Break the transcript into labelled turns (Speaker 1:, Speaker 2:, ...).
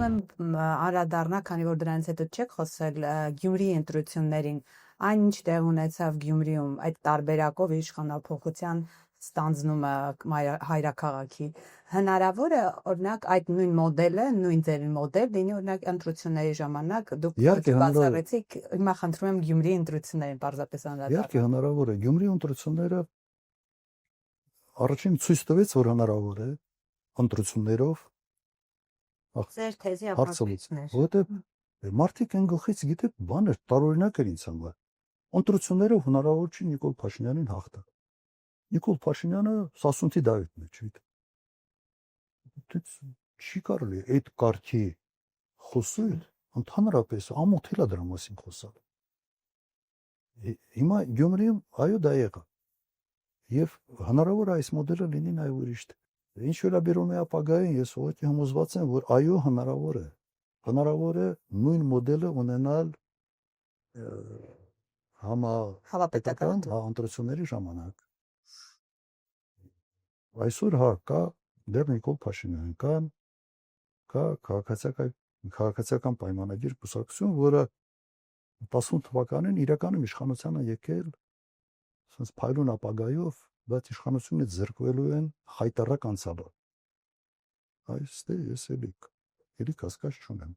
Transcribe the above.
Speaker 1: եմ անդրադառնալ, քանի որ դրանից հետո չեք խոսել Գյումրիի ընտրություններին, այն ինչ տեղ ունեցավ Գյումրիում այդ տարբերակով իշխանափոխության ստանձնումը հայրաքաղաքի, հնարավոր է օրինակ այդ նույն մոդելը, նույն ձեր մոդել լինի օրինակ ընտրությունների ժամանակ դուք բացառեցիք, հիմա խնդրում եմ Գյումրիի ընտրություններին պարզապես անդրադառնալ։
Speaker 2: Իհարկե հնարավոր է, Գյումրիի ընտրությունները առաջին ցույց տվեց, որ հնարավոր է ընտրություններով
Speaker 1: Ձեր թեզի
Speaker 2: ապացույցներ, որովհետև մարդիկ այն գլխից գիտեք, բան էր, տարօրինակ էր ինձ համար։ Ընտրություններով հնարավոր չի Նիկոլ Փաշինյանին հաղթել։ Նիկոլ Փաշինյանը Սասունցի Դավիթն է, չի։ Չի կարելի այդ կարգի խոսել, ընդհանրապես ամոթ էլ է դրա մասին խոսալ։ Հիմա Գյումրիում այո դա եղավ։ Եվ հնարավոր է այս մոդելը լինի նաև ուրիշ տեղ։ Ինչ վերաբերում է ապագային, ես ուղղակի համոզված եմ, որ այո հնարավոր է։ Հնարավոր է նույն մոդելը ունենալ
Speaker 1: հավապետական
Speaker 2: ընտրությունների ժամանակ։ Այսօր կա դեռ Նիկոլ Փաշինյան, կա քաղաքացիական պայմանագիր կուսակցություն, որը 18 թվականին իրականում իշխանությանը եկել ասես փայլուն ապագայով, բայց իշխանությունից զրկվելու են խայտառակ անցյալով։ Այստեղ ես էլի կասկած չունեմ։